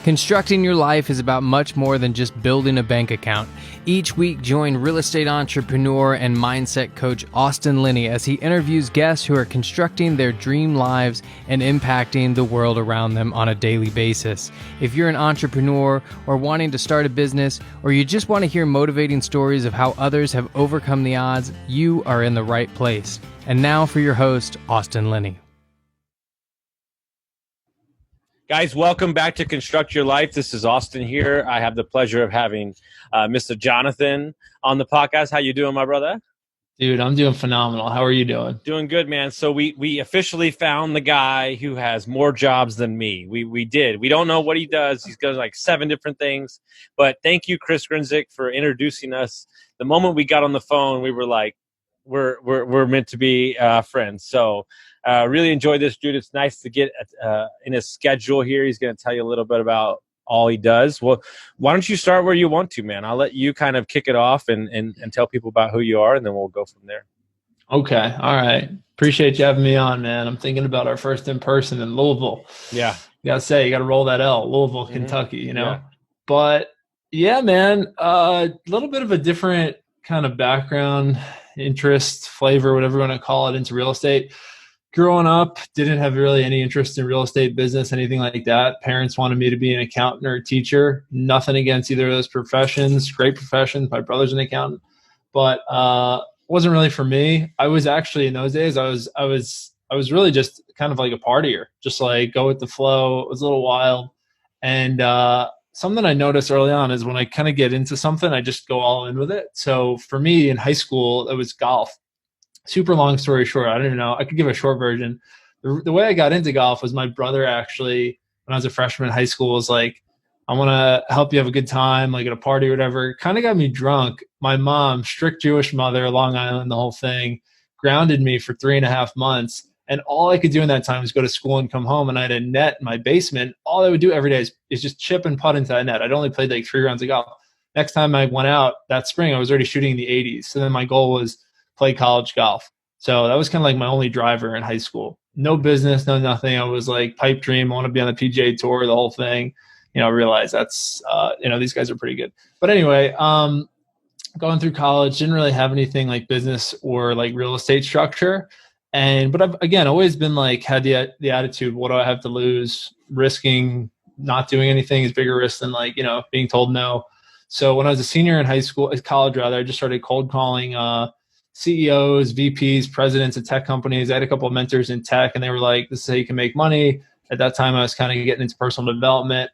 Constructing your life is about much more than just building a bank account. Each week, join real estate entrepreneur and mindset coach Austin Linney as he interviews guests who are constructing their dream lives and impacting the world around them on a daily basis. If you're an entrepreneur or wanting to start a business, or you just want to hear motivating stories of how others have overcome the odds, you are in the right place. And now for your host, Austin Linney. Guys, welcome back to Construct Your Life. This is Austin here. I have the pleasure of having Mr. Jonathan on the podcast. How you doing, my brother? Dude, I'm doing phenomenal. How are you doing? Doing good, man. So we officially found the guy who has more jobs than me. We did. We don't know what he does. He's got like 7 different things. But thank you, Chris Grinzik, for introducing us. The moment we got on the phone, we were like, we're meant to be friends. So really enjoyed this, dude. It's nice to get in his schedule here. He's going to tell you a little bit about all he does. Well, why don't you start where you want to, man? I'll let you kind of kick it off and tell people about who you are, and then we'll go from there. Okay. All right. Appreciate you having me on, man. I'm thinking about our first in-person in Louisville. Yeah. You got to roll that L, Louisville, Kentucky, you know. Yeah. But, yeah, man, a little bit of a different kind of background, interest, flavor, whatever you want to call it, into real estate. Growing up, didn't have really any interest in real estate business, anything like that. Parents wanted me to be an accountant or a teacher. Nothing against either of those professions. Great professions. My brother's an accountant, but wasn't really for me. I was actually, in those days, I was really just kind of like a partier, just like go with the flow. It was a little wild, and something I noticed early on is when I kind of get into something, I just go all in with it. So for me in high school, it was golf. Super long story short, I don't even know. I could give a short version. The way I got into golf was my brother actually, when I was a freshman in high school, was like, I want to help you have a good time, like at a party or whatever. Kind of got me drunk. My mom, strict Jewish mother, Long Island, the whole thing, grounded me for 3.5 months. And all I could do in that time was go to school and come home. And I had a net in my basement. All I would do every day is just chip and putt into that net. I'd only played like 3 rounds of golf. Next time I went out that spring, I was already shooting in the 80s. So then my goal was play college golf. So that was kind of like my only driver in high school. No business, no nothing. I was like pipe dream. I want to be on the PGA Tour, the whole thing. You know, realize that's, these guys are pretty good. But anyway, going through college, didn't really have anything like business or like real estate structure. But I've, again, always been like, had the attitude, what do I have to lose? Risking not doing anything is bigger risk than like, being told no. So when I was a senior in college, I just started cold calling CEOs, VPs, presidents of tech companies. I had a couple of mentors in tech, and they were like, this is how you can make money. At that time, I was kind of getting into personal development,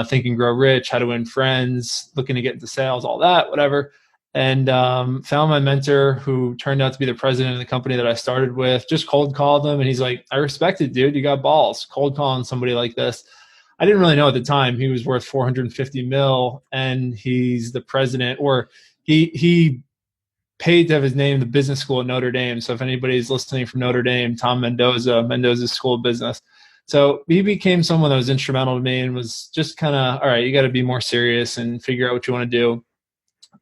thinking grow rich, how to win friends, looking to get into sales, all that, whatever. And found my mentor, who turned out to be the president of the company that I started with. Just cold called him, and he's like, I respect it, dude. You got balls. Cold calling somebody like this. I didn't really know at the time he was worth 450 mil, and he's the president, or he paid to have his name the business school at Notre Dame. So if anybody's listening from Notre Dame, Tom Mendoza's School of Business. So he became someone that was instrumental to me and was just kind of, all right, you got to be more serious and figure out what you want to do.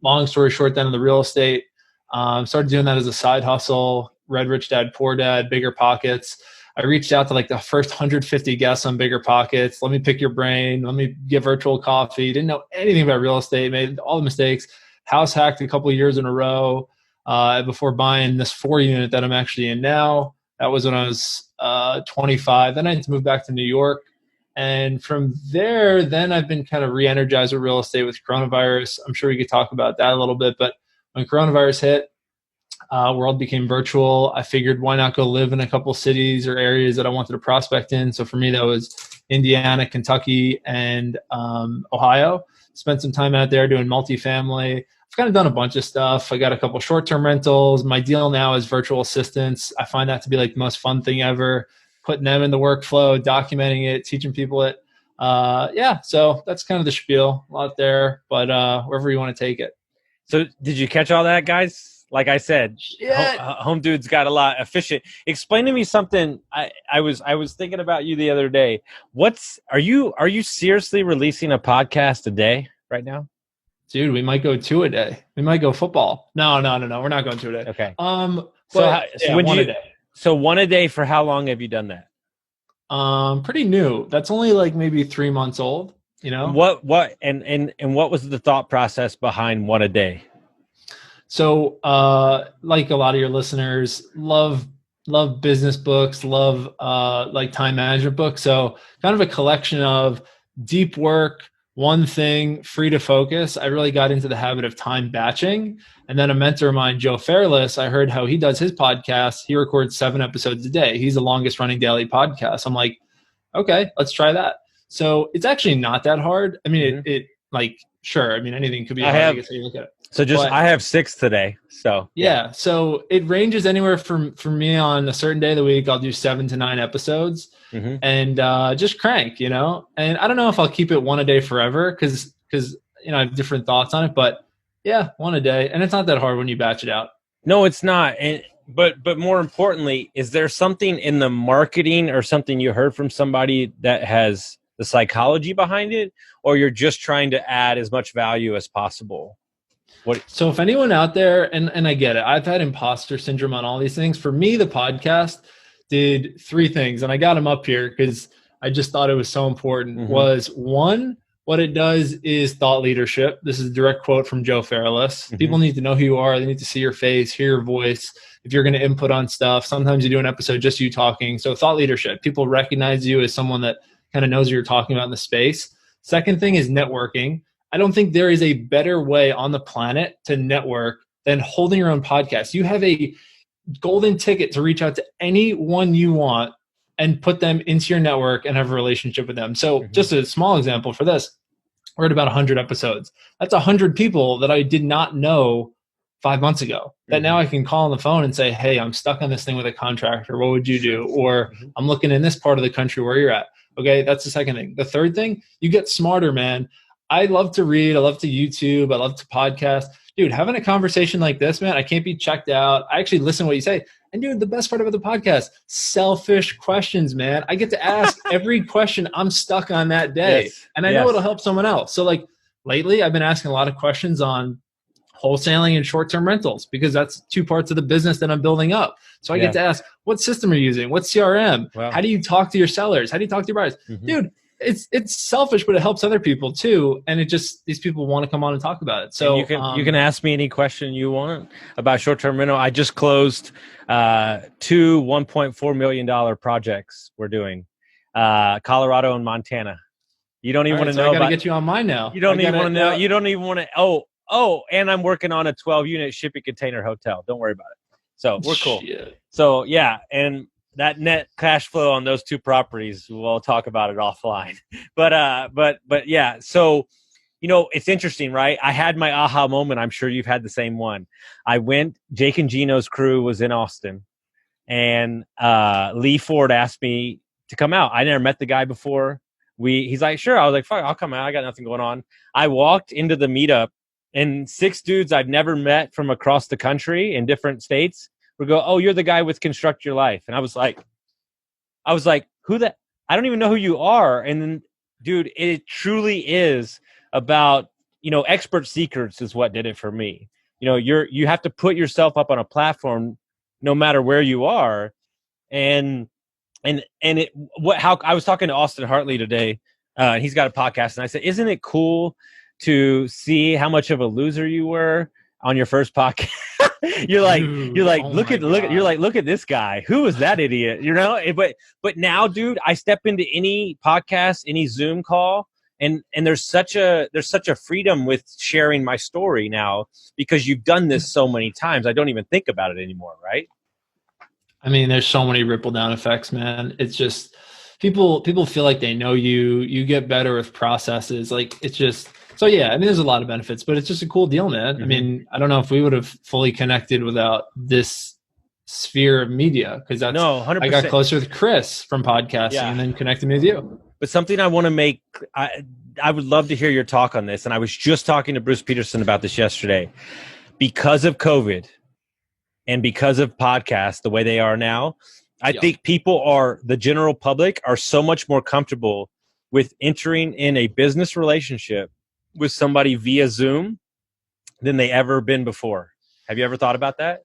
Long story short, then in the real estate, started doing that as a side hustle, read Rich Dad, Poor Dad, Bigger Pockets. I reached out to like the first 150 guests on Bigger Pockets. Let me pick your brain. Let me get virtual coffee. Didn't know anything about real estate, made all the mistakes. House hacked a couple of years in a row before buying this 4-unit that I'm actually in now. That was when I was 25. Then I had to move back to New York. And from there, then I've been kind of re-energized with real estate with coronavirus. I'm sure we could talk about that a little bit. But when coronavirus hit, world became virtual. I figured, why not go live in a couple cities or areas that I wanted to prospect in? So for me, that was Indiana, Kentucky, and Ohio. Spent some time out there doing multifamily. I've kind of done a bunch of stuff. I got a couple short-term rentals. My deal now is virtual assistants. I find that to be like the most fun thing ever, putting them in the workflow, documenting it, teaching people it. So that's kind of the spiel. A lot there, but wherever you want to take it. So did you catch all that, guys? Like I said, home dude's got a lot efficient. Explain to me something. I was thinking about you the other day. Are you seriously releasing a podcast a day right now? Dude, we might go 2 a day. We might go football. No. We're not going 2 a day. Okay. One a day. So 1 a day, for how long have you done that? Pretty new. That's only like maybe 3 months old. you know? What what was the thought process behind one a day? So, like a lot of your listeners, love business books, love like time management books. So, kind of a collection of deep work, one thing, free to focus. I really got into the habit of time batching. And then a mentor of mine, Joe Fairless, I heard how he does his podcast. He records 7 episodes a day. He's the longest running daily podcast. I'm like, okay, let's try that. So it's actually not that hard. I mean, it like, sure. I mean, anything could be hard. I guess how you look at it. So I have 6 today. So yeah. So it ranges anywhere from, for me, on a certain day of the week, I'll do 7 to 9 episodes and just crank, you know. And I don't know if I'll keep it one a day forever because you know, I have different thoughts on it. But yeah, one a day, and it's not that hard when you batch it out. No, it's not. And but more importantly, is there something in the marketing or something you heard from somebody that has the psychology behind it, or you're just trying to add as much value as possible? So if anyone out there, and I get it, I've had imposter syndrome on all these things. For me, the podcast did 3 things, and I got them up here because I just thought it was so important. Was 1, what it does is thought leadership. This is a direct quote from Joe Fairless. People need to know who you are. They need to see your face, hear your voice. If you're going to input on stuff, sometimes you do an episode just you talking. So thought leadership. People recognize you as someone that kind of knows what you're talking about in the space. Second thing is networking. I don't think there is a better way on the planet to network than holding your own podcast. You have a golden ticket to reach out to anyone you want and put them into your network and have a relationship with them. So just a small example for this, we're at about 100 episodes. That's 100 people that I did not know 5 months ago that now I can call on the phone and say, hey, I'm stuck on this thing with a contractor. What would you do? Or I'm looking in this part of the country where you're at. Okay, that's the second thing. The third thing, you get smarter, man. I love to read. I love to YouTube. I love to podcast. Dude, having a conversation like this, man, I can't be checked out. I actually listen to what you say. And dude, the best part about the podcast, selfish questions, man. I get to ask every question I'm stuck on that day. Yes. And I know it'll help someone else. So like lately, I've been asking a lot of questions on wholesaling and short-term rentals because that's 2 parts of the business that I'm building up. So I get to ask, what system are you using? What CRM? Wow. How do you talk to your sellers? How do you talk to your buyers? Dude, it's selfish, but it helps other people too. And it just, these people want to come on and talk about it. So and you can ask me any question you want about short-term rental. I just closed 2 $1.4 million projects we're doing, Colorado and Montana. You don't even want to know. I got to get you on mine now. You don't even want to know. You don't even want to. Oh, and I'm working on a 12-unit shipping container hotel. Don't worry about it. So we're cool. Shit. So yeah, and that net cash flow on those 2 properties, we'll talk about it offline. But yeah. So, you know, it's interesting, right? I had my aha moment. I'm sure you've had the same one. I went. Jake and Gino's crew was in Austin, and Lee Ford asked me to come out. I never met the guy before. He's like, sure. I was like, fuck, I'll come out. I got nothing going on. I walked into the meetup. And 6 dudes I've never met from across the country in different states would go, oh, you're the guy with Construct Your Life. And I was like, who that? I don't even know who you are. And then, dude, it truly is about, you know, expert secrets is what did it for me. You know, you have to put yourself up on a platform no matter where you are. And how I was talking to Austin Hartley today. He's got a podcast, and I said, isn't it cool to see how much of a loser you were on your first podcast? you're like, look at this guy. Who is that idiot? You know, but now, dude, I step into any podcast, any Zoom call, and there's such a freedom with sharing my story now because you've done this so many times. I don't even think about it anymore, right? I mean, there's so many ripple down effects, man. It's just people feel like they know you. You get better with processes. Like it's just. So yeah, I mean, there's a lot of benefits, but it's just a cool deal, man. I mean, I don't know if we would have fully connected without this sphere of media because that's 100%. I got closer with Chris from podcasting and then connected me with you. But something I want to make, I would love to hear your talk on this. And I was just talking to Bruce Peterson about this yesterday. Because of COVID and because of podcasts the way they are now, I think the general public are so much more comfortable with entering in a business relationship with somebody via Zoom than they ever been before. Have you ever thought about that?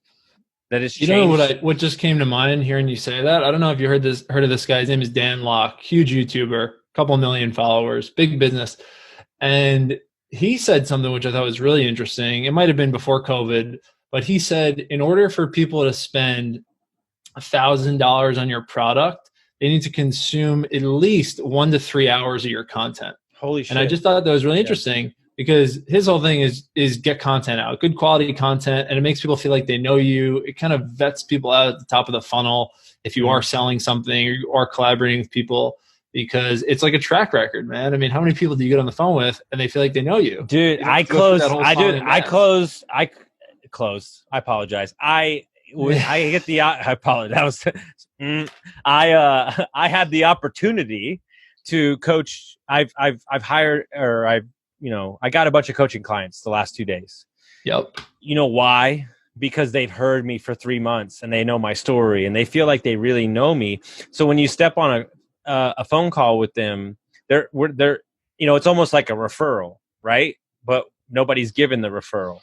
That it's changed? You know what just came to mind hearing you say that? I don't know if you heard of this guy. His name is Dan Locke, huge YouTuber. couple million followers, big business. And he said something which I thought was really interesting. It might have been before COVID, but he said, in order for people to spend $1,000 on your product, they need to consume at least 1 to 3 hours of your content. Holy shit. And I just thought that was really interesting because his whole thing is get content out, good quality content, and it makes people feel like they know you. It kind of vets people out at the top of the funnel if you are selling something or you are collaborating with people, because it's like a track record, man. I mean, how many people do you get on the phone with and they feel like they know you? Dude, I apologize. I apologize. I had the opportunity to coach. I've hired, or I got a bunch of coaching clients the last 2 days. Yep. You know why? Because they've heard me for 3 months and they know my story and they feel like they really know me. So when you step on a phone call with them, they're it's almost like a referral, right? But nobody's given the referral.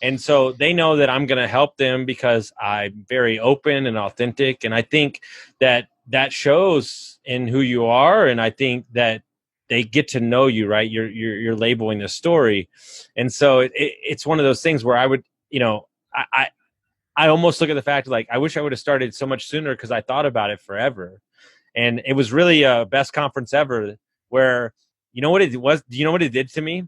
And so they know that I'm going to help them because I'm very open and authentic. And I think that shows in who you are. And I think that they get to know you, right? You're labeling the story. And so it's one of those things where I would, I almost look at the fact like, I wish I would have started so much sooner because I thought about it forever. And it was really a best conference ever where, you know what it was? Do you know what it did to me?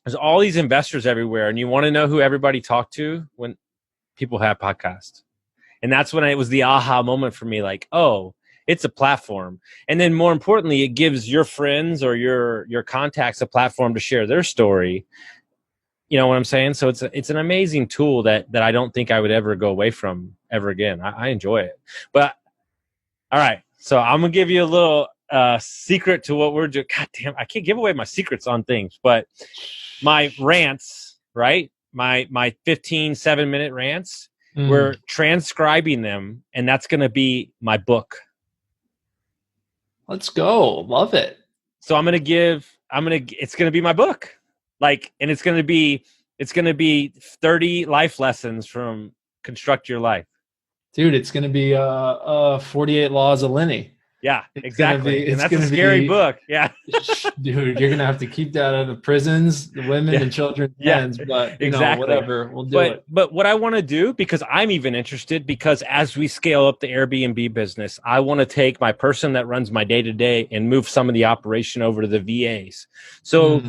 There's all these investors everywhere. And you want to know who everybody talked to when people have podcasts. And that's when it was the aha moment for me. Like, oh, it's a platform. And then more importantly, it gives your friends or your contacts a platform to share their story. You know what I'm saying? So it's an amazing tool that I don't think I would ever go away from ever again. I enjoy it. But all right. So I'm going to give you a little secret to what we're doing. God damn, I can't give away my secrets on things, but my rants, right? My 7-minute rants, we're transcribing them, and that's going to be my book. Let's go. Love it. So it's going to be my book. Like, and it's going to be 30 life lessons from Construct Your Life. Dude, it's going to be 48 Laws of Linney. Yeah, exactly. And that's a scary book. Yeah. Dude, you're going to have to keep that out of prisons, the women and children's hands, but whatever, we'll do it. But what I want to do, because I'm even interested, because as we scale up the Airbnb business, I want to take my person that runs my day-to-day and move some of the operation over to the VAs. So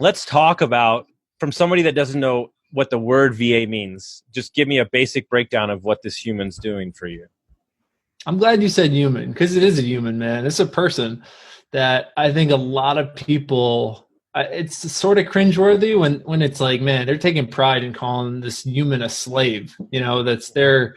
let's talk about, from somebody that doesn't know what the word VA means, just give me a basic breakdown of what this human's doing for you. I'm glad you said human, because it is a human, man. It's a person that I think a lot of people, it's sort of cringeworthy when it's like, man, they're taking pride in calling this human a slave. That's their,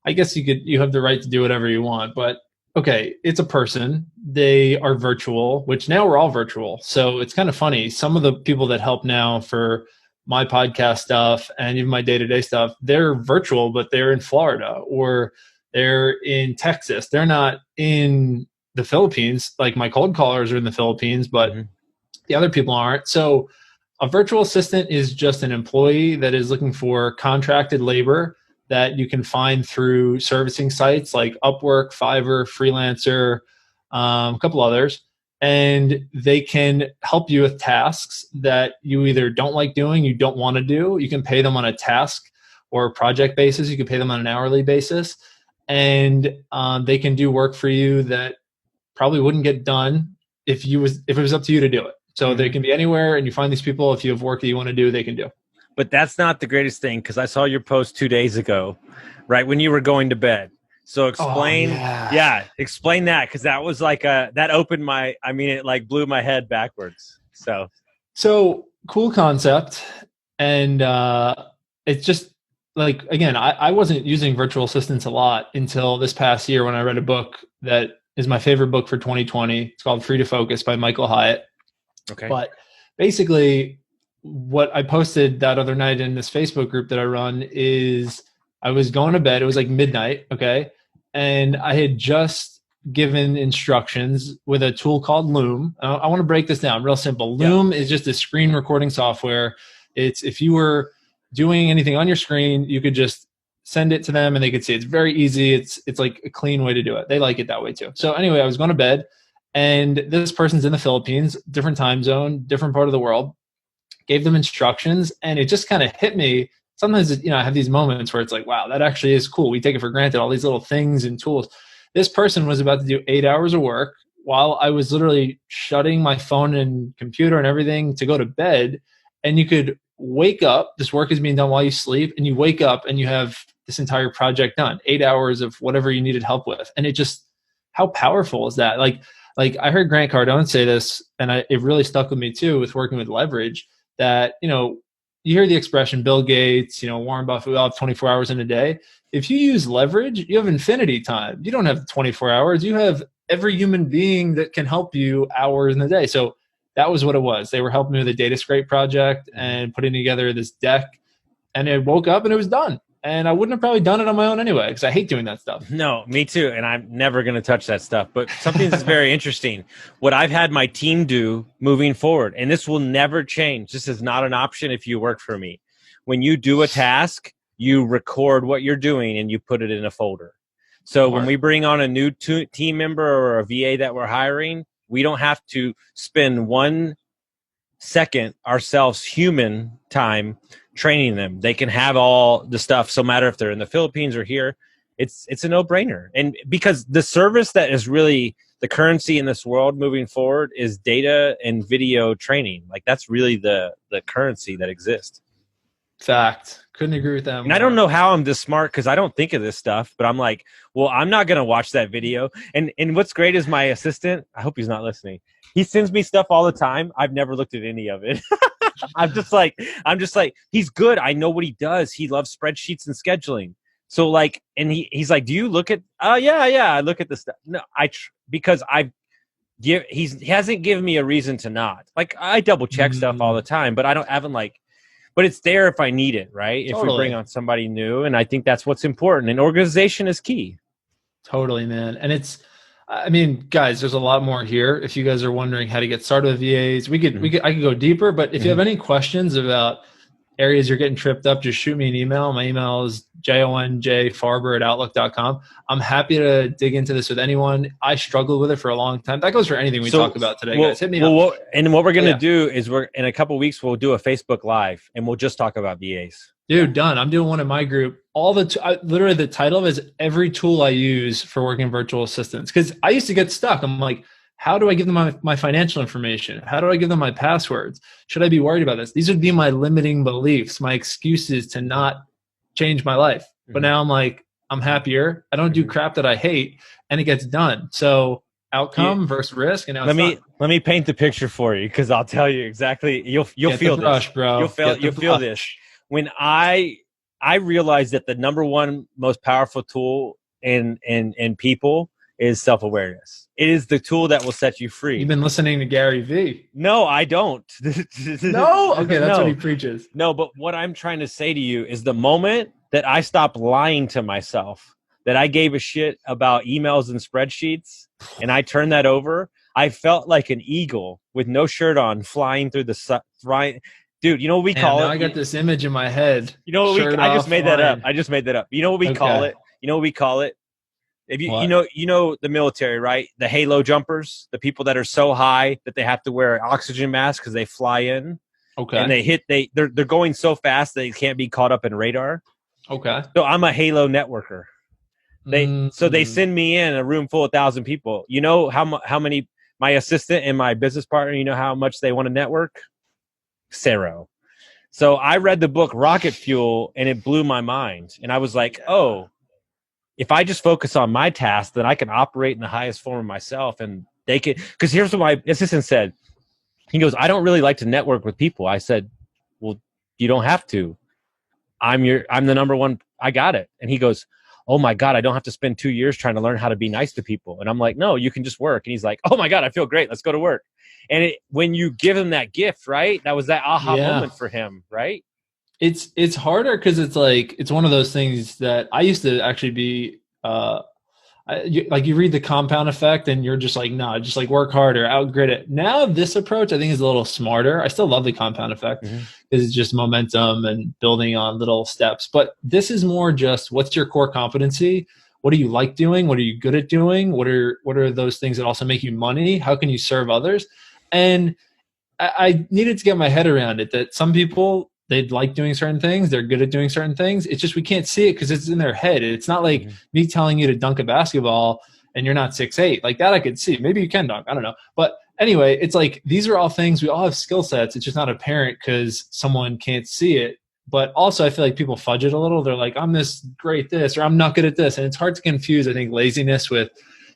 I guess you have the right to do whatever you want, but okay, it's a person. They are virtual, which now we're all virtual. So it's kind of funny. Some of the people that help now for my podcast stuff and even my day-to-day stuff, they're virtual, but they're in Florida or they're in Texas. They're not in the Philippines. Like my cold callers are in the Philippines, but the other people aren't. So a virtual assistant is just an employee that is looking for contracted labor that you can find through servicing sites like Upwork, Fiverr, Freelancer, a couple others. And they can help you with tasks that you either don't like doing, you don't want to do. You can pay them on a task or a project basis. You can pay them on an hourly basis. And they can do work for you that probably wouldn't get done if it was up to you to do it. So they can be anywhere, and you find these people. If you have work that you want to do, they can do. But that's not the greatest thing, because I saw your post 2 days ago, right when you were going to bed. So explain, explain that, because that was like that opened it like blew my head backwards. So cool concept, and it's just. Like, again, I wasn't using virtual assistants a lot until this past year when I read a book that is my favorite book for 2020. It's called Free to Focus by Michael Hyatt. Okay. But basically what I posted that other night in this Facebook group that I run is I was going to bed. It was like midnight. Okay. And I had just given instructions with a tool called Loom. I want to break this down real simple. Loom is just a screen recording software. It's if you were doing anything on your screen, you could just send it to them and they could see. It's very easy. It's like a clean way to do it. They like it that way too. So anyway, I was going to bed And this person's in the Philippines, different time zone, different part of the world, gave them instructions. And it just kind of hit me. Sometimes, I have these moments where it's like, wow, that actually is cool. We take it for granted, all these little things and tools. This person was about to do 8 hours of work while I was literally shutting my phone and computer and everything to go to bed. And you could wake up, this work is being done while you sleep, and you wake up and you have this entire project done, 8 hours of whatever you needed help with. And it just, how powerful is that? Like I heard Grant Cardone say this, and it really stuck with me too, with working with leverage, that, you hear the expression, Bill Gates, Warren Buffett, we all have 24 hours in a day. If you use leverage, you have infinity time. You don't have 24 hours. You have every human being that can help you hours in the day. So that was what it was. They were helping me with a data scrape project and putting together this deck, and it woke up and it was done. And I wouldn't have probably done it on my own anyway, because I hate doing that stuff. No, me too. And I'm never going to touch that stuff. But something that's very interesting, what I've had my team do moving forward, and this will never change. This is not an option if you work for me. When you do a task, you record what you're doing and you put it in a folder. So when we bring on a new team member or a VA that we're hiring, we don't have to spend 1 second ourselves human time training them. They can have all the stuff. So no matter if they're in the Philippines or here, it's a no-brainer. And because the service that is really the currency in this world moving forward is data and video training. Like that's really the currency that exists. Fact. Couldn't agree with that. And I don't know how I'm this smart, because I don't think of this stuff, but I'm like, well, I'm not going to watch that video. And what's great is my assistant, I hope he's not listening, he sends me stuff all the time. I've never looked at any of it. I'm just like, he's good. I know what he does. He loves spreadsheets and scheduling. So like, and he's like, do you look at, yeah, I look at the stuff. No, because he hasn't given me a reason to not. Like I double check stuff all the time, but I haven't like, but it's there if I need it, right? If we bring on somebody new. And I think that's what's important. And organization is key. Totally, man. And guys, there's a lot more here. If you guys are wondering how to get started with VAs, I could go deeper, but if you have any questions about areas you're getting tripped up, just shoot me an email. My email is jonfarber@outlook.com. I'm happy to dig into this with anyone. I struggled with it for a long time. That goes for anything we talk about today, guys. Hit me up. And what we're going to do is in a couple of weeks, we'll do a Facebook Live and we'll just talk about VAs. Dude, done. I'm doing one in my group. Literally the title is every tool I use for working virtual assistants. Because I used to get stuck. I'm like, how do I give them my financial information? How do I give them my passwords? Should I be worried about this? These would be my limiting beliefs, my excuses to not change my life. But now I'm like, I'm happier. I don't do crap that I hate, and it gets done. So outcome versus risk. And now let me paint the picture for you, because I'll tell you exactly. You'll feel this, bro. You'll feel this. When I realized that the number one most powerful tool in people is self-awareness. It is the tool that will set you free. You've been listening to Gary V. No, I don't. No? Okay, that's what he preaches. No, but what I'm trying to say to you is the moment that I stopped lying to myself, that I gave a shit about emails and spreadsheets, and I turned that over, I felt like an eagle with no shirt on flying through the sun. Dude, you know what we call it? I got this image in my head. You know what I just made that up. You know what we call it? You know what we call it? If you know the military, right? The halo jumpers, the people that are so high that they have to wear oxygen masks because they fly in. Okay. And they're going so fast they can't be caught up in radar. Okay. So I'm a halo networker. So they send me in a room full of 1,000 people. You know how many my assistant and my business partner, you know how much they want to network? Zero. So I read the book Rocket Fuel and it blew my mind. And I was like, oh, if I just focus on my task, then I can operate in the highest form of myself. And they can, because here's what my assistant said. He goes, I don't really like to network with people. I said, well, you don't have to. I'm the number one. I got it. And he goes, oh my God, I don't have to spend 2 years trying to learn how to be nice to people. And I'm like, no, you can just work. And he's like, oh my God, I feel great. Let's go to work. And when you give him that gift, right? That was that aha moment for him, right? It's harder because it's like, it's one of those things that I used to actually be, you read the compound effect and you're just like, no, just like work harder, outgrid it. Now this approach I think is a little smarter. I still love the compound effect because it's just momentum and building on little steps. But this is more just what's your core competency? what do you like doing? What are you good at doing? What are those things that also make you money? How can you serve others? And I needed to get my head around it, that some people, they like doing certain things. They're good at doing certain things. It's just, we can't see it because it's in their head. It's not like me telling you to dunk a basketball and you're not 6'8". Like that I could see. Maybe you can dunk. I don't know. But anyway, it's like, these are all things, we all have skill sets. It's just not apparent because someone can't see it. But also I feel like people fudge it a little. They're like, I'm this great this, or I'm not good at this. And it's hard to confuse, I think, laziness with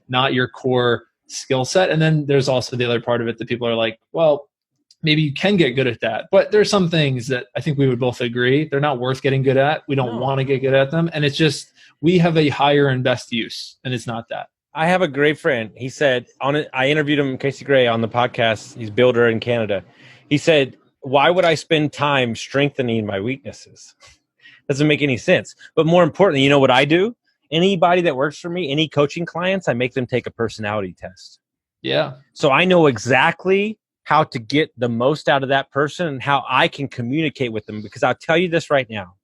not your core skill set. And then there's also the other part of it that people are like, well, maybe you can get good at that. But there's some things that I think we would both agree they're not worth getting good at. We don't want to get good at them. And it's just, we have a higher and best use, and it's not that. I have a great friend. He said, I interviewed him, Casey Gray, on the podcast. He's a builder in Canada. He said, why would I spend time strengthening my weaknesses? Doesn't make any sense. But more importantly, you know what I do? Anybody that works for me, any coaching clients, I make them take a personality test. Yeah. So I know exactly how to get the most out of that person and how I can communicate with them. Because I'll tell you this right now.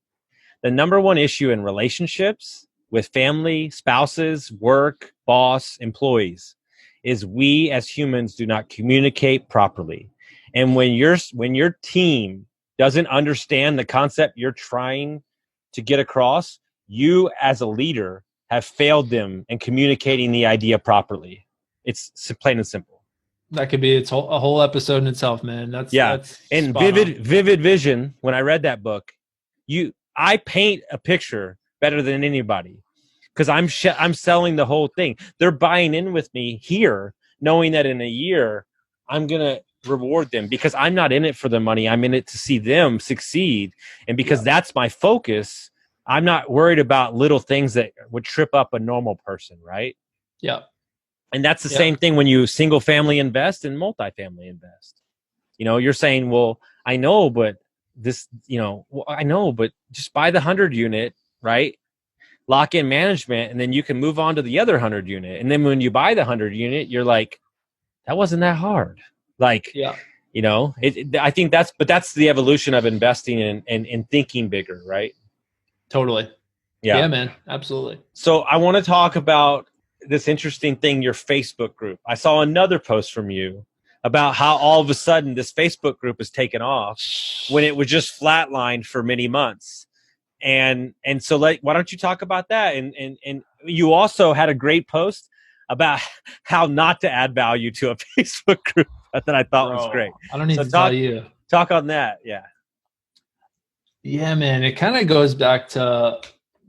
The number one issue in relationships with family, spouses, work, boss, employees is we as humans do not communicate properly. And when your team doesn't understand the concept you're trying to get across, you as a leader have failed them in communicating the idea properly. It's plain and simple. That could be a whole episode in itself, man. That's and vivid vision. When I read that book, I paint a picture better than anybody because I'm selling the whole thing. They're buying in with me here, knowing that in a year I'm gonna reward them because I'm not in it for the money. I'm in it to see them succeed, and because that's my focus, I'm not worried about little things that would trip up a normal person, right? Yeah. And that's the same thing when you single family invest and multifamily invest. You know, you're saying, well, I know, but just buy the 100 unit, right? Lock in management, and then you can move on to the other 100 unit. And then when you buy the 100 unit, you're like, that wasn't that hard. Like, you know, I think that's the evolution of investing and thinking bigger, right? Totally. Yeah, man. Absolutely. So I want to talk about this interesting thing, your Facebook group. I saw another post from you about how all of a sudden this Facebook group has taken off when it was just flatlined for many months. And so why don't you talk about that? And you also had a great post about how not to add value to a Facebook group that I thought was great. I don't need to tell you. Talk on that. Yeah. Yeah, man. It kind of goes back to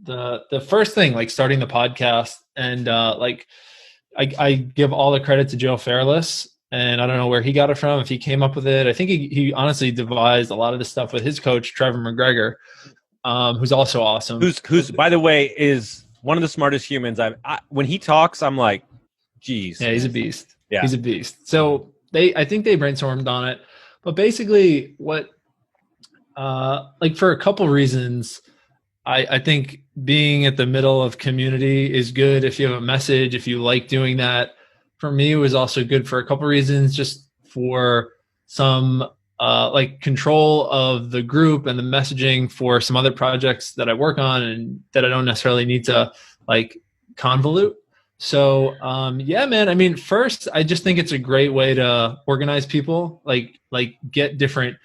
the first thing, like starting the podcast. And I give all the credit to Joe Fairless, and I don't know where he got it from, if he came up with it. I think he honestly devised a lot of this stuff with his coach, Trevor McGregor, who's also awesome. Who's by the way, is one of the smartest humans when he talks, I'm like, geez. Yeah, he's a beast. Yeah. He's a beast. So I think they brainstormed on it. But basically what, for a couple reasons, I think being at the middle of community is good if you have a message, if you like doing that. For me, it was also good for a couple reasons, just for some control of the group and the messaging for some other projects that I work on and that I don't necessarily need to convolute. So yeah, man. I mean, first, I just think it's a great way to organize people, like get different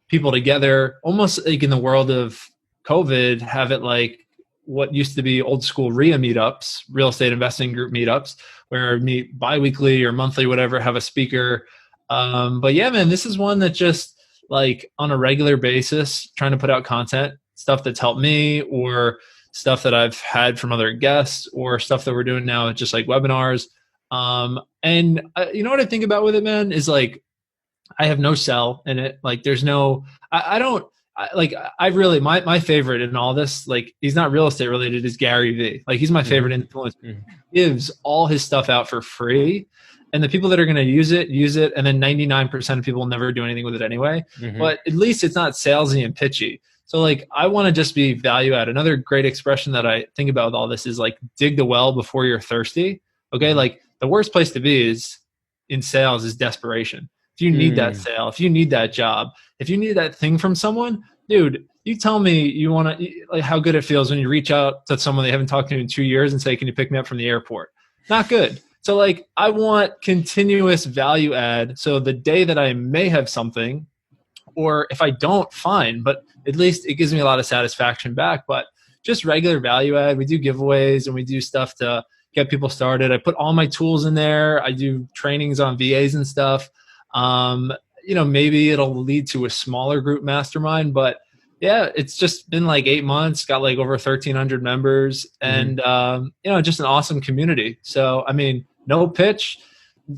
people together, almost like in the world of COVID, have it like what used to be old school RIA meetups, real estate investing group meetups, where meet bi-weekly or monthly, whatever, have a speaker. But yeah, man, this is one that just on a regular basis, trying to put out content, stuff that's helped me or stuff that I've had from other guests or stuff that we're doing now, just like webinars. And you know what I think about with it, man, is I have no sell in it. There's no, my favorite in all this, he's not real estate related, is Gary Vee. He's my favorite influence. He gives all his stuff out for free. And the people that are going to use it. And then 99% of people never do anything with it anyway. But at least it's not salesy and pitchy. So I want to just be value add. Another great expression that I think about with all this is dig the well before you're thirsty. Okay. The worst place to be is in sales is desperation. If you need that sale, if you need that job, if you need that thing from someone, dude, you tell me you want to, like, how good it feels when you reach out to someone they haven't talked to in 2 years and say, can you pick me up from the airport? Not good. So like, I want continuous value add. So the day that I may have something, or if I don't, fine, but at least it gives me a lot of satisfaction back. But just regular value add, we do giveaways and we do stuff to get people started. I put all my tools in there. I do trainings on VAs and stuff. Maybe it'll lead to a smaller group mastermind, but yeah, it's just been like 8 months, got like over 1,300 members, and just an awesome community. So, I mean, no pitch.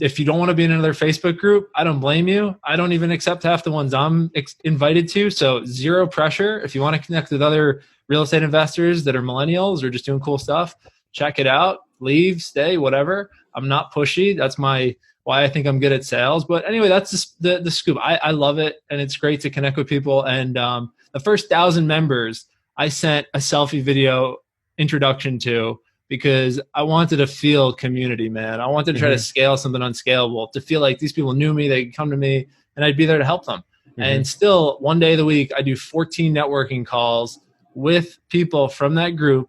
If you don't want to be in another Facebook group, I don't blame you. I don't even accept half the ones I'm invited to. So zero pressure. If you want to connect with other real estate investors that are millennials or just doing cool stuff, check it out, leave, stay, whatever. I'm not pushy. That's why I think I'm good at sales. But anyway, that's just the scoop. I love it. And it's great to connect with people. And the first 1,000 members, I sent a selfie video introduction to, because I wanted to feel community, man. I wanted to try to scale something unscalable, to feel like these people knew me, they could come to me, and I'd be there to help them. And still, one day of the week, I do 14 networking calls with people from that group.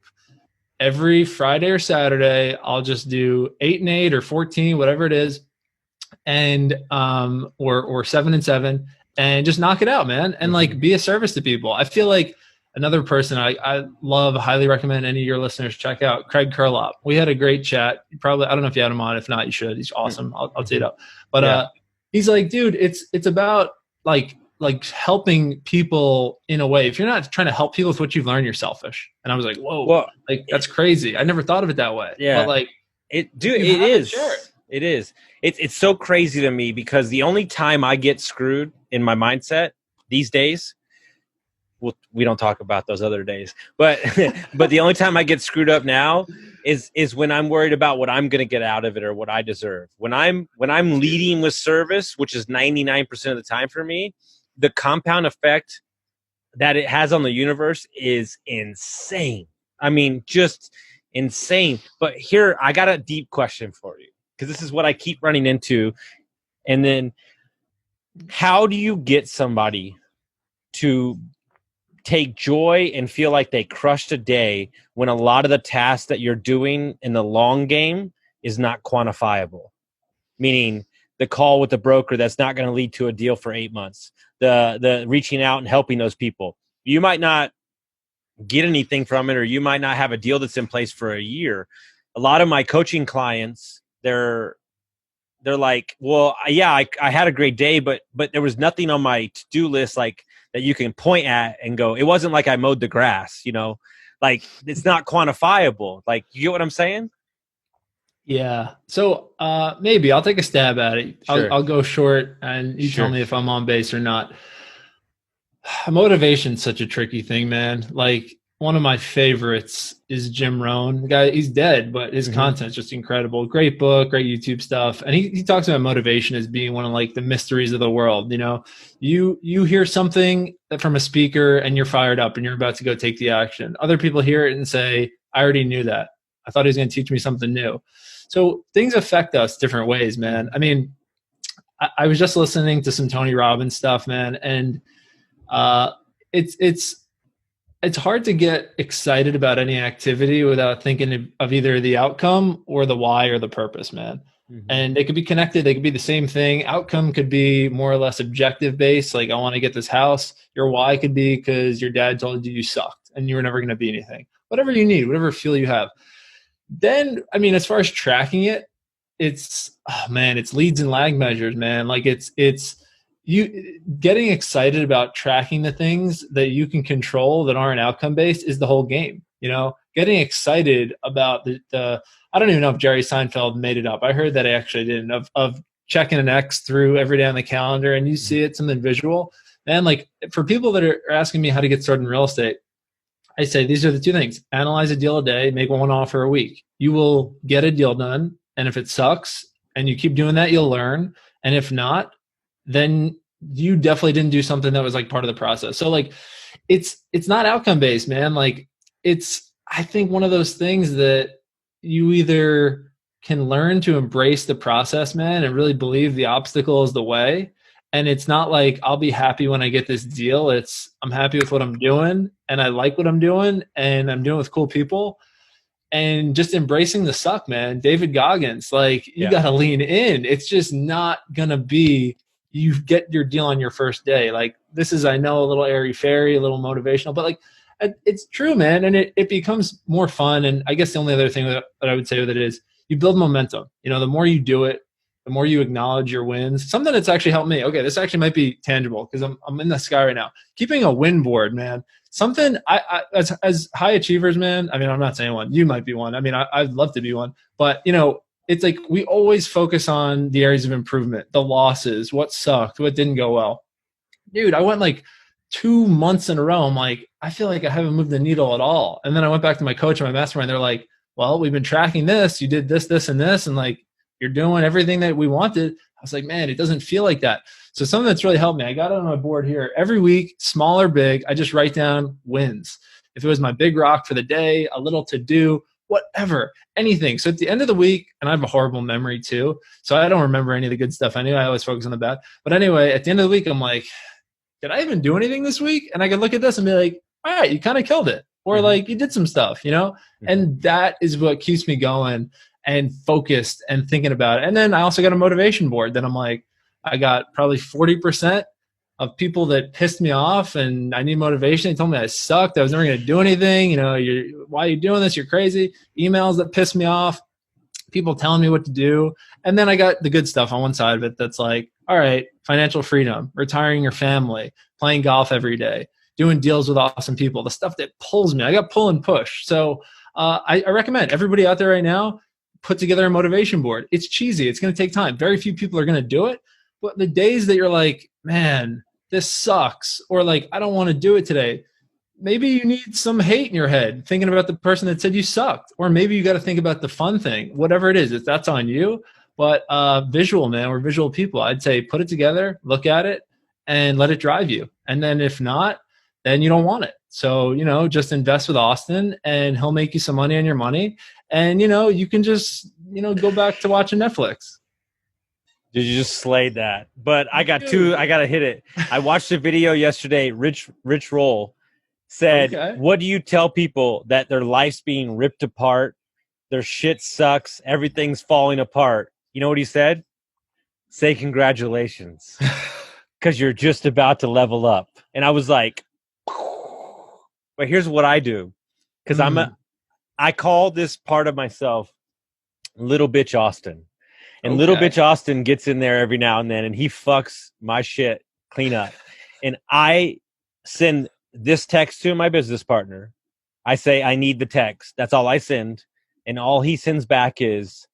Every Friday or Saturday, I'll just do 8 and 8 or 14, whatever it is, and or 7 and 7, and just knock it out, man, and like be a service to people. I feel like another person I love, highly recommend any of your listeners check out, Craig Curlop. We had a great chat. Probably, I don't know if you had him on. If not, you should. He's awesome. I'll tee it up. But he's like, dude, it's about like helping people in a way. If you're not trying to help people with what you've learned, you're selfish. And I was like, whoa, well, like that's crazy. I never thought of it that way. Yeah. But like, it is. It is. It's so crazy to me, because the only time I get screwed in my mindset these days, well, we don't talk about those other days, but but the only time I get screwed up now is when I'm worried about what I'm going to get out of it or what I deserve. When I'm leading with service, which is 99% of the time for me, the compound effect that it has on the universe is insane. I mean, just insane. But here, I got a deep question for you, because this is what I keep running into. And then, how do you get somebody to take joy and feel like they crushed a day when a lot of the tasks that you're doing in the long game is not quantifiable? Meaning the call with the broker that's not going to lead to a deal for 8 months, the reaching out and helping those people. You might not get anything from it, or you might not have a deal that's in place for a year. A lot of my coaching clients, they're like, well, yeah, I had a great day, but there was nothing on my to-do list like that you can point at and go, it wasn't like I mowed the grass, like it's not quantifiable. Like, you get what I'm saying? Yeah. So maybe I'll take a stab at it. Sure. I'll go short, and you tell me if I'm on base or not. Motivation's such a tricky thing, man. Like, one of my favorites is Jim Rohn. The guy, he's dead, but his content's just incredible. Great book, great YouTube stuff. And he talks about motivation as being one of like the mysteries of the world. You hear something from a speaker and you're fired up and you're about to go take the action. Other people hear it and say, I already knew that. I thought he was going to teach me something new. So things affect us different ways, man. I mean, I was just listening to some Tony Robbins stuff, man. And it's hard to get excited about any activity without thinking of either the outcome or the why or the purpose, man. And they could be connected. They could be the same thing. Outcome could be more or less objective based. Like, I want to get this house. Your why could be because your dad told you sucked and you were never going to be anything. Whatever you need, whatever fuel you have. Then, I mean, as far as tracking it, it's leads and lag measures, man. Like, it's you getting excited about tracking the things that you can control that aren't outcome based is the whole game. Getting excited about the I don't even know if Jerry Seinfeld made it up. I heard that I actually didn't, of checking an X through every day on the calendar, and you see it, something visual. And like, for people that are asking me how to get started in real estate, I say these are the two things: analyze a deal a day, make one offer a week. You will get a deal done, and if it sucks and you keep doing that, you'll learn. And if not, then you definitely didn't do something that was like part of the process. So like, it's not outcome based, man. Like, it's, I think, one of those things that you either can learn to embrace the process, man, and really believe the obstacle is the way, And it's not like I'll be happy when I get this deal. It's I'm happy with what I'm doing and I like what I'm doing and I'm doing with cool people and just embracing the suck, man. David Goggins, like you got to lean in. It's just not going to be you get your deal on your first day. Like this is, I know, a little airy fairy, a little motivational, but like it's true, man. And it becomes more fun. And I guess the only other thing that I would say with it is you build momentum. You know, the more you do it, the more you acknowledge your wins. Something that's actually helped me. Okay, this actually might be tangible because I'm in the sky right now. Keeping a win board, man. Something I as high achievers, man. I mean, I'm not saying one. You might be one. I mean, I'd love to be one. But you know, it's like we always focus on the areas of improvement, the losses, what sucked, what didn't go well. Dude, I went like 2 months in a row. I'm like, I feel like I haven't moved the needle at all. And then I went back to my coach and my mastermind. They're like, well, we've been tracking this. You did this, this, and this, and like you're doing everything that we wanted. I was like, man, it doesn't feel like that. So something that's really helped me, I got it on my board here. Every week, small or big, I just write down wins. If it was my big rock for the day, a little to do, whatever, anything. So at the end of the week, and I have a horrible memory too, so I don't remember any of the good stuff anyway. I always focus on the bad. But anyway, at the end of the week, I'm like, did I even do anything this week? And I can look at this and be like, all right, you kind of killed it. Or like you did some stuff, you know? And that is what keeps me going and focused and thinking about it. And then I also got a motivation board that I'm like, I got probably 40% of people that pissed me off and I need motivation. They told me I sucked. I was never going to do anything. You know, why are you doing this? You're crazy. Emails that pissed me off, people telling me what to do. And then I got the good stuff on one side of it. That's like, all right, financial freedom, retiring your family, playing golf every day, doing deals with awesome people, the stuff that pulls me. I got pull and push. So I recommend everybody out there right now, put together a motivation board. It's cheesy. It's going to take time. Very few people are going to do it. But the days that you're like, man, this sucks, or like, I don't want to do it today, maybe you need some hate in your head thinking about the person that said you sucked. Or maybe you got to think about the fun thing, whatever it is, if that's on you. But visual, man, we're visual people. I'd say put it together, look at it, and let it drive you. And then if not, then you don't want it. So, you know, just invest with Austin and he'll make you some money on your money. And, you know, you can just, you know, go back to watching Netflix. Did you just slayed that? But I got to hit it. I watched a video yesterday. Rich Roll said, What do you tell people that their life's being ripped apart? Their shit sucks. Everything's falling apart. You know what he said? Say congratulations. Because you're just about to level up. And I was like, but here's what I do. Because I call this part of myself Little Bitch Austin. And Little Bitch Austin gets in there every now and then and he fucks my shit clean up. And I send this text to my business partner. I say, I need the text. That's all I send. And all he sends back is,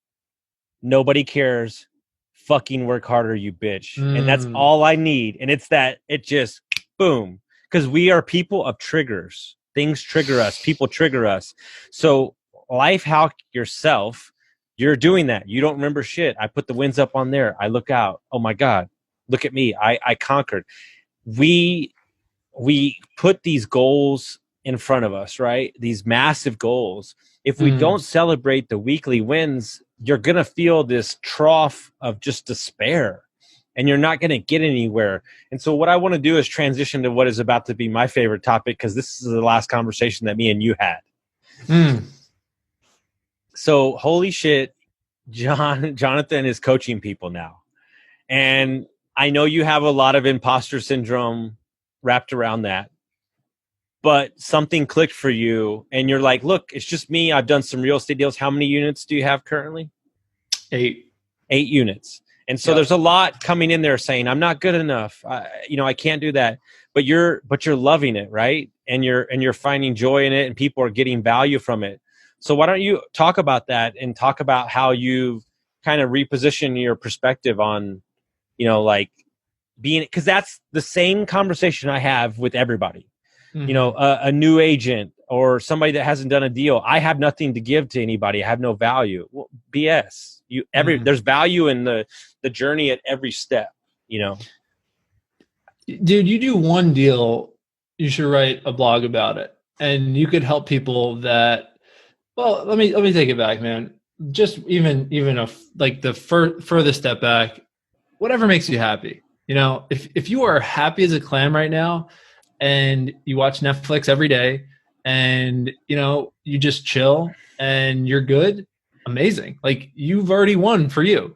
nobody cares. Fucking work harder, you bitch. And that's all I need. And it's that, it just, boom. Because we are people of triggers. Things trigger us. People trigger us. So life hack yourself. You're doing that. You don't remember shit. I put the wins up on there. I look out. Oh my God. Look at me. I conquered. We put these goals in front of us, right? These massive goals. If we don't celebrate the weekly wins, you're going to feel this trough of just despair and you're not going to get anywhere. And so what I want to do is transition to what is about to be my favorite topic, because this is the last conversation that me and you had. So holy shit, Jonathan is coaching people now. And I know you have a lot of imposter syndrome wrapped around that. But something clicked for you and you're like, look, it's just me. I've done some real estate deals. How many units do you have currently? 8 units. And so there's a lot coming in there saying, I'm not good enough. I can't do that. But you're loving it, right? And you're finding joy in it and people are getting value from it. So why don't you talk about that and talk about how you kind of reposition your perspective on, like being, because that's the same conversation I have with everybody. A new agent or somebody that hasn't done a deal. I have nothing to give to anybody. I have no value. Well, BS. There's value in the journey at every step, Dude, you do one deal, you should write a blog about it. And you could help people that, well, let me take it back, man. Just even the furthest step back, whatever makes you happy. You know, if you are happy as a clam right now and you watch Netflix every day and, you know, you just chill and you're good, amazing. Like you've already won for you.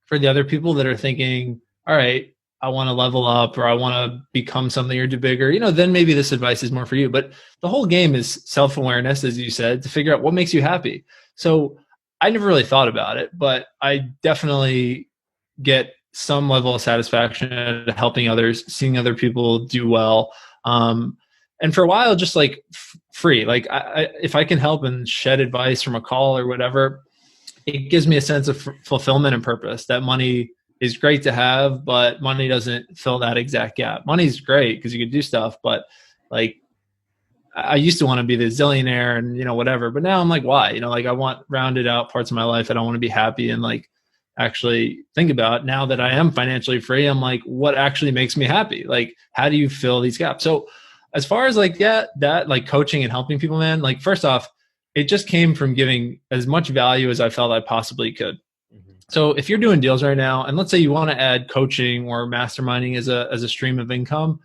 For the other people that are thinking, all right, I want to level up or I want to become something or do bigger, you know, then maybe this advice is more for you. But the whole game is self-awareness, as you said, to figure out what makes you happy. So I never really thought about it, but I definitely get some level of satisfaction at helping others, seeing other people do well. And for a while, just like free, like if I can help and shed advice from a call or whatever, it gives me a sense of fulfillment and purpose. That money is great to have, but money doesn't fill that exact gap. Money's great because you can do stuff, but like I used to want to be the zillionaire and, you know, whatever, but now I'm like, why? You know, like I want rounded out parts of my life. I don't want to be happy and like actually think about now that I am financially free. I'm like, what actually makes me happy? Like, how do you fill these gaps? So as far as like, yeah, that like coaching and helping people, man, like first off, it just came from giving as much value as I felt I possibly could. So if you're doing deals right now, and let's say you want to add coaching or masterminding as a stream of income,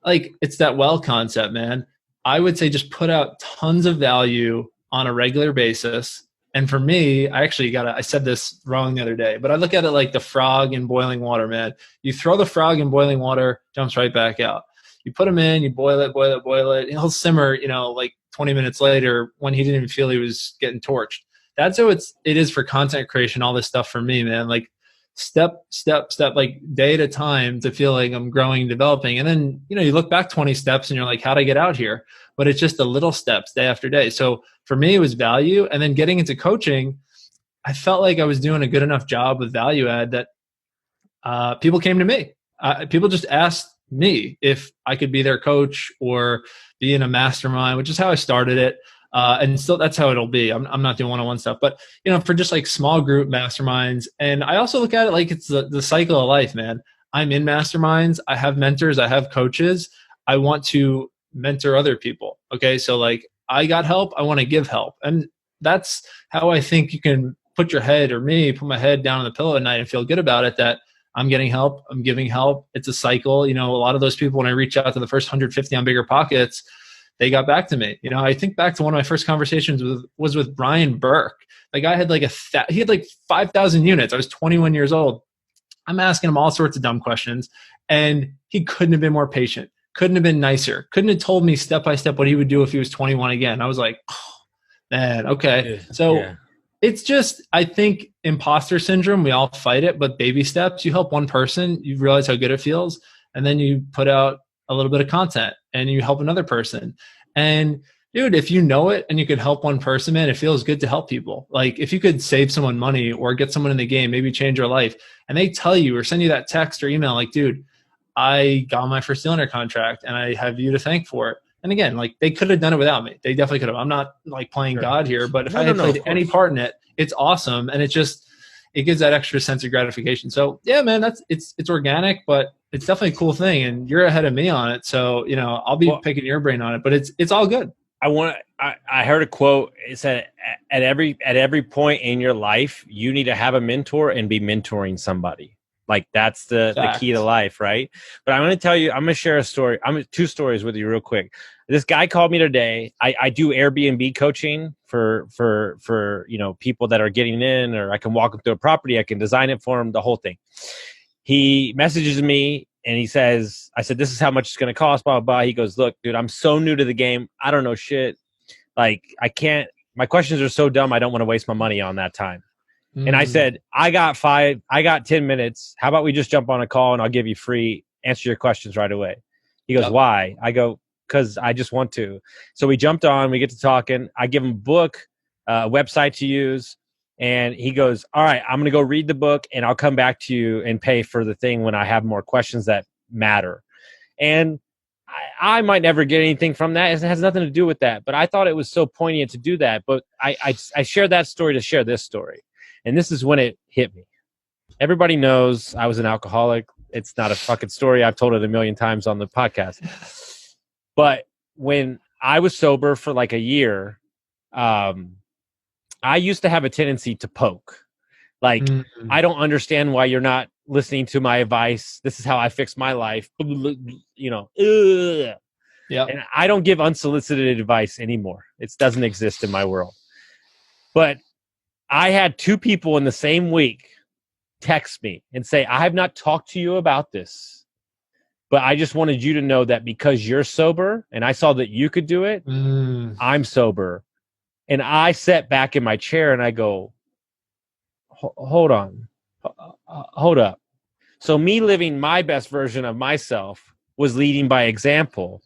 like it's that well concept, man. I would say just put out tons of value on a regular basis. And for me, I said this wrong the other day, but I look at it like the frog in boiling water, man. You throw the frog in boiling water, jumps right back out. You put him in, you boil it. He'll simmer, you know, like 20 minutes later when he didn't even feel he was getting torched. That's how it is for content creation, all this stuff for me, man. Like step, like day at a time to feel like I'm growing and developing. And then, you know, you look back 20 steps and you're like, how'd I get out here? But it's just the little steps day after day. So for me, it was value. And then getting into coaching, I felt like I was doing a good enough job with value add that people came to me. People just asked me if I could be their coach or be in a mastermind, which is how I started it. And still that's how it'll be. I'm not doing one-on-one stuff, but you know, for just like small group masterminds. And I also look at it like it's the cycle of life, man. I'm in masterminds. I have mentors. I have coaches. I want to mentor other people. Okay. So like I got help. I want to give help. And that's how I think you can put my head down on the pillow at night and feel good about it, that I'm getting help. I'm giving help. It's a cycle. You know, a lot of those people, when I reach out to the first 150 on Bigger Pockets, they got back to me. You know, I think back to one of my first conversations was with Brian Burke. The guy had he had like 5,000 units. I was 21 years old. I'm asking him all sorts of dumb questions, and he couldn't have been more patient. Couldn't have been nicer. Couldn't have told me step by step what he would do if he was 21 again. I was like, oh, man, okay. So it's just, I think imposter syndrome, we all fight it, but baby steps. You help one person, you realize how good it feels, and then you put out a little bit of content and you help another person. And dude, if you know it and you could help one person, man, it feels good to help people. Like if you could save someone money or get someone in the game, maybe change their life, and they tell you or send you that text or email like, dude, I got my first deal under contract and I have you to thank for it. And again, like they could have done it without me. They definitely could have. I'm not like playing God here, but if I had played any part in it, it's awesome. And it gives that extra sense of gratification. So yeah, man, it's organic, but it's definitely a cool thing. And you're ahead of me on it. So, you know, I'll be picking your brain on it, but it's all good. I heard a quote. It said at every point in your life, you need to have a mentor and be mentoring somebody. Like that's the key to life, right? But I'm going to tell you, I'm going to share a story. Two stories with you real quick. This guy called me today. I do Airbnb coaching for you know, people that are getting in, or I can walk them through a property. I can design it for them, the whole thing. He messages me and he says, I said, this is how much it's going to cost, blah, blah, blah. He goes, look, dude, I'm so new to the game. I don't know shit. Like my questions are so dumb. I don't want to waste my money on that time. And I said, I got 10 minutes. How about we just jump on a call and I'll give you free, answer your questions right away. He goes, why? I go, because I just want to. So we jumped on, we get to talking. I give him a book, a website to use. And he goes, all right, I'm going to go read the book and I'll come back to you and pay for the thing when I have more questions that matter. And I might never get anything from that. It has nothing to do with that. But I thought it was so poignant to do that. But I shared that story to share this story. And this is when it hit me. Everybody knows I was an alcoholic. It's not a fucking story. I've told it a million times on the podcast. But when I was sober for like a year, I used to have a tendency to poke. Like, I don't understand why you're not listening to my advice. This is how I fix my life. You know, ugh. Yeah. And I don't give unsolicited advice anymore. It doesn't exist in my world. But I had 2 people in the same week text me and say, I have not talked to you about this, but I just wanted you to know that because you're sober and I saw that you could do it, I'm sober. And I sat back in my chair and I go, hold on, hold up. So me living my best version of myself was leading by example.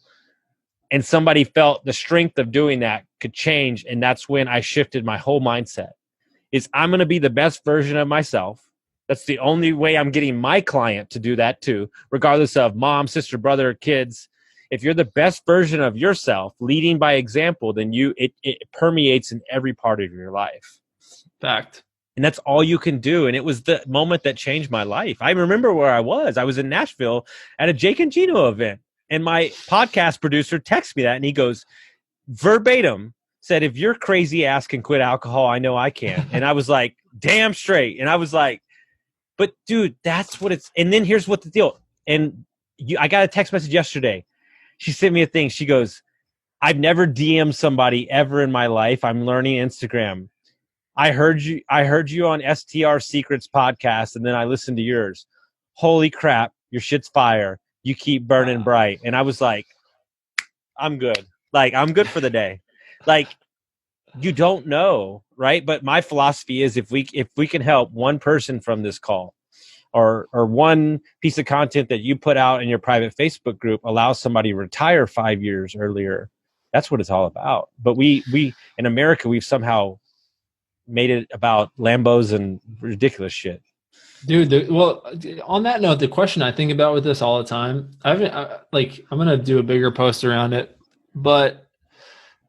And somebody felt the strength of doing that could change. And that's when I shifted my whole mindset. Is I'm going to be the best version of myself. That's the only way I'm getting my client to do that too, regardless of mom, sister, brother, kids. If you're the best version of yourself, leading by example, then it permeates in every part of your life. Fact. And that's all you can do. And it was the moment that changed my life. I remember where I was. I was in Nashville at a Jake and Gino event. And my podcast producer texts me that, and he goes, verbatim, said, if your crazy ass can quit alcohol, I know I can. And I was like, damn straight. And I was like, but dude, that's what it's. And then here's what the deal. And I got a text message yesterday. She sent me a thing. She goes, I've never DM'd somebody ever in my life. I'm learning Instagram. I heard you on STR Secrets podcast, and then I listened to yours. Holy crap, your shit's fire. You keep burning bright. And I was like, I'm good. Like, I'm good for the day. Like, you don't know, right? But my philosophy is if we can help one person from this call, or one piece of content that you put out in your private Facebook group allow somebody to retire 5 years earlier, that's what it's all about. But we in America, we've somehow made it about Lambos and ridiculous shit. Dude, well, on that note, the question I think about with this all the time, I'm going to do a bigger post around it, but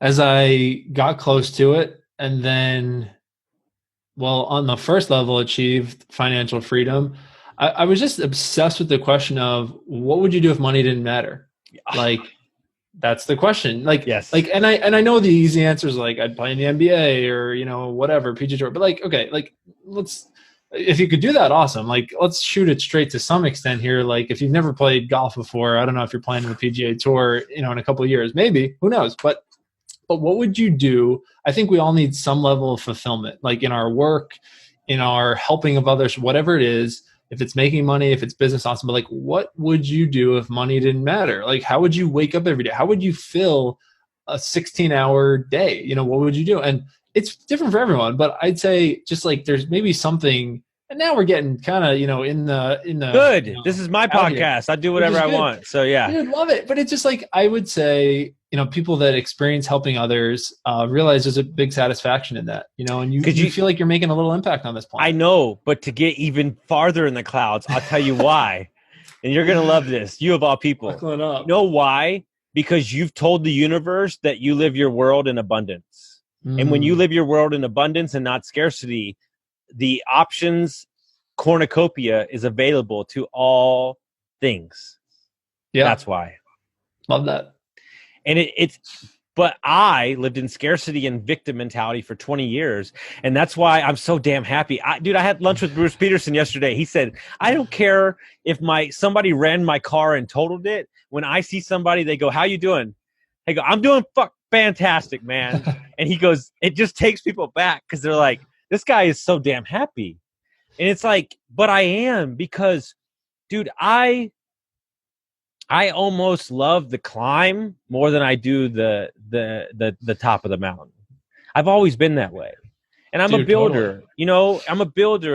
as I got close to it, and then, well, on the first level, achieved financial freedom, I was just obsessed with the question of what would you do if money didn't matter? Like, that's the question. Like, yes. Like, and I know the easy answer is like, I'd play in the NBA or, you know, whatever, PGA Tour, but like, okay, like if you could do that, awesome. Like, let's shoot it straight to some extent here. Like, if you've never played golf before, I don't know if you're playing in the PGA Tour, you know, in a couple of years, maybe, who knows? But what would you do? I think we all need some level of fulfillment, like in our work, in our helping of others, whatever it is. If it's making money, if it's business, awesome. But like, what would you do if money didn't matter? Like, how would you wake up every day? How would you fill a 16-hour day? You know, what would you do? And it's different for everyone, but I'd say just like there's maybe something. And now we're getting kind of, you know, in the good. You know, this is my podcast. I do whatever I want. So yeah, dude, love it. But it's just like, I would say, you know, people that experience helping others realize there's a big satisfaction in that, you know, and you feel like you're making a little impact on this point. I know, but to get even farther in the clouds, I'll tell you why. And you're going to love this. You of all people. You know why? Because you've told the universe that you live your world in abundance. And when you live your world in abundance and not scarcity, the options cornucopia is available to all things. Yeah. That's why. Love that. And but I lived in scarcity and victim mentality for 20 years. And that's why I'm so damn happy. Dude, I had lunch with Bruce Peterson yesterday. He said, I don't care if somebody ran my car and totaled it. When I see somebody, they go, how you doing? I go, I'm doing fantastic, man. And he goes, it just takes people back because they're like, this guy is so damn happy. And it's like, but I am, because, dude, I almost love the climb more than I do the top of the mountain. I've always been that way. And I'm a builder, totally. You know, I'm a builder,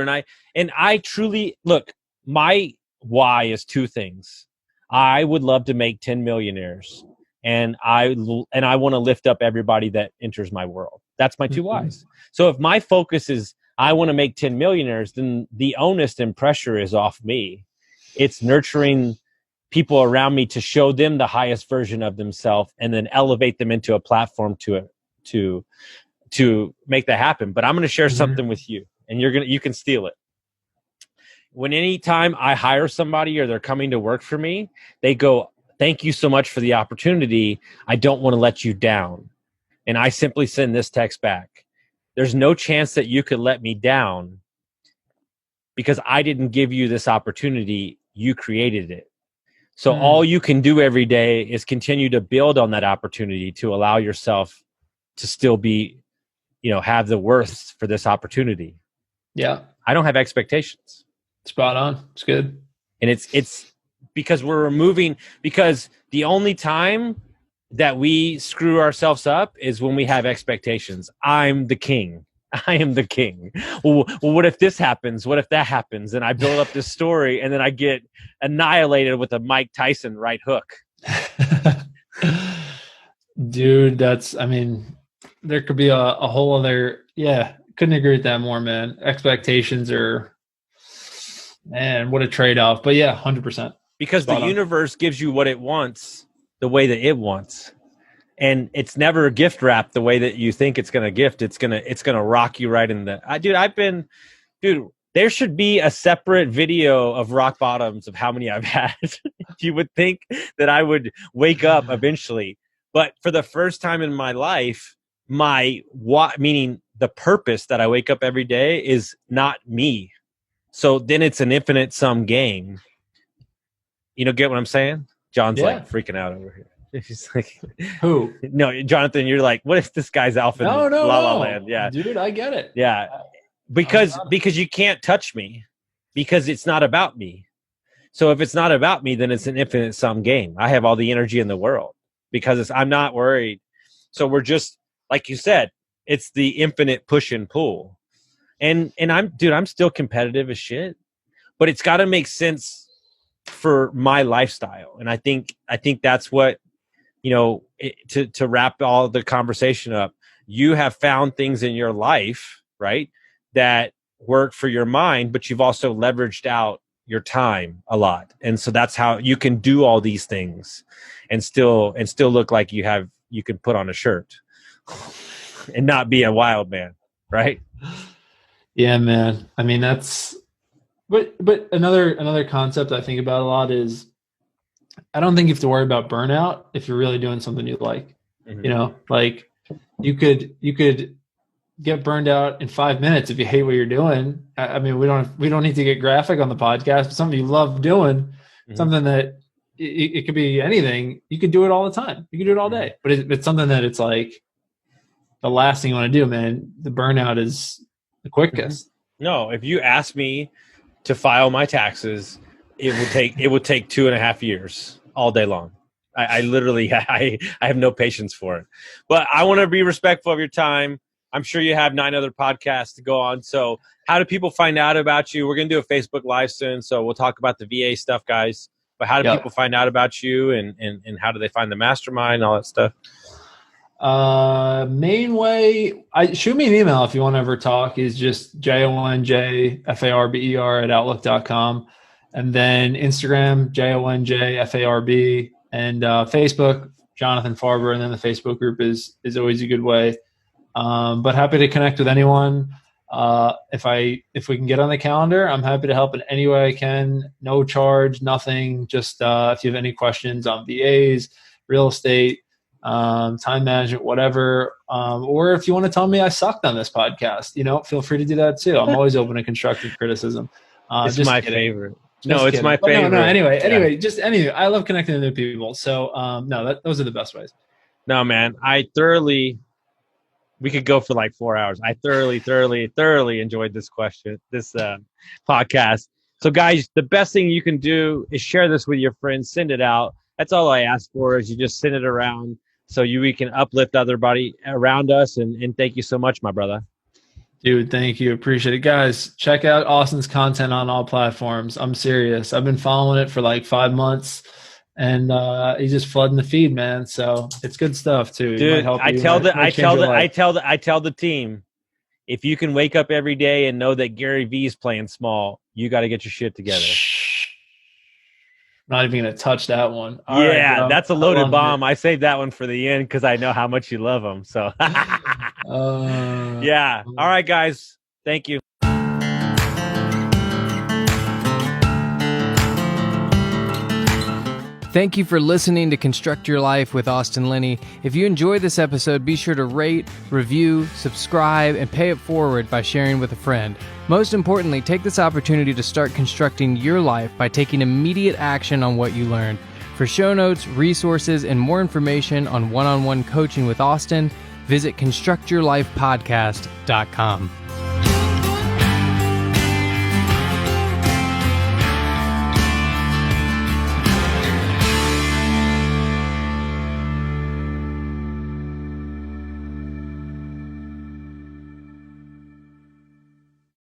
and I truly look, my why is 2 things. I would love to make 10 millionaires, and I want to lift up everybody that enters my world. That's my 2 whys. So if my focus is I want to make 10 millionaires, then the onus and pressure is off me. It's nurturing people around me to show them the highest version of themselves and then elevate them into a platform to make that happen. But I'm going to share something with you, and you can steal it. Anytime I hire somebody or they're coming to work for me, they go, thank you so much for the opportunity. I don't want to let you down. And I simply send this text back. There's no chance that you could let me down because I didn't give you this opportunity. You created it. So all you can do every day is continue to build on that opportunity to allow yourself to still be, have the worth for this opportunity. Yeah. I don't have expectations. Spot on. It's good. And it's because we're removing, because the only time that we screw ourselves up is when we have expectations. I'm the king. I am the king. Well, what if this happens? What if that happens? And I build up this story and then I get annihilated with a Mike Tyson right hook. Dude, there could be a whole other, couldn't agree with that more, man. Expectations are, man, what a trade-off. But 100%. Because the universe gives you what it wants the way that it wants. And it's never gift wrapped the way that you think it's going to gift. It's going to rock you right in the, there should be a separate video of rock bottoms of how many I've had. You would think that I would wake up eventually. But for the first time in my life, meaning the purpose that I wake up every day is not me. So then it's an infinite sum game. Get what I'm saying? John's like freaking out over here. He's like, who? No, Jonathan, you're like, what if this guy's Alpha La La Land? Yeah. Dude, I get it. Yeah. Because you can't touch me because it's not about me. So if it's not about me, then it's an infinite sum game. I have all the energy in the world because I'm not worried. So we're just, like you said, it's the infinite push and pull. And I'm still competitive as shit, but it's got to make sense for my lifestyle. And I think that's what, to wrap all the conversation up, you have found things in your life, right, that work for your mind, but you've also leveraged out your time a lot. And so that's how you can do all these things and still look like you can put on a shirt and not be a wild man, right? Yeah, man. I mean, but another concept I think about a lot is, I don't think you have to worry about burnout if you're really doing something you like. Mm-hmm. Like you could get burned out in 5 minutes if you hate what you're doing. I mean, we don't need to get graphic on the podcast, but something you love doing, something that it could be anything. You could do it all the time. You could do it all day, but it's something that it's like the last thing you want to do, man. The burnout is the quickest. No, if you ask me to file my taxes, it would take 2.5 years all day long. I literally I have no patience for it. But I want to be respectful of your time. I'm sure you have 9 other podcasts to go on. So how do people find out about you? We're going to do a Facebook Live soon, so we'll talk about the VA stuff, guys. But how do people find out about you, and how do they find the mastermind and all that stuff? Main way, shoot me an email if you want to ever talk, is just jonjfarber@outlook.com. And then Instagram, JONJFARB, and Facebook, Jonathan Farber, and then the Facebook group is always a good way. But happy to connect with anyone. If we can get on the calendar, I'm happy to help in any way I can. No charge, nothing. Just if you have any questions on VAs, real estate, time management, whatever. Or if you want to tell me I sucked on this podcast, feel free to do that too. I'm always open to constructive criticism. It's my favorite. No, it's my favorite. No. Anyway, just anyway. I love connecting with new people. So, those are the best ways. No, man, we could go for like 4 hours. I thoroughly enjoyed this podcast. So guys, the best thing you can do is share this with your friends, send it out. That's all I ask for, is you just send it around so we can uplift everybody around us. And thank you so much, my brother. Dude, thank you. Appreciate it. Guys, check out Austin's content on all platforms. I'm serious. I've been following it for like 5 months, and he's just flooding the feed, man. So it's good stuff too. Dude, I tell the team, if you can wake up every day and know that Gary Vee's playing small, you got to get your shit together. Not even going to touch that one. All right, that's a loaded bomb. I saved that one for the end because I know how much you love him. So, yeah. All right, guys. Thank you. Thank you for listening to Construct Your Life with Austin Linney. If you enjoyed this episode, be sure to rate, review, subscribe, and pay it forward by sharing with a friend. Most importantly, take this opportunity to start constructing your life by taking immediate action on what you learned. For show notes, resources, and more information on one-on-one coaching with Austin, visit constructyourlifepodcast.com.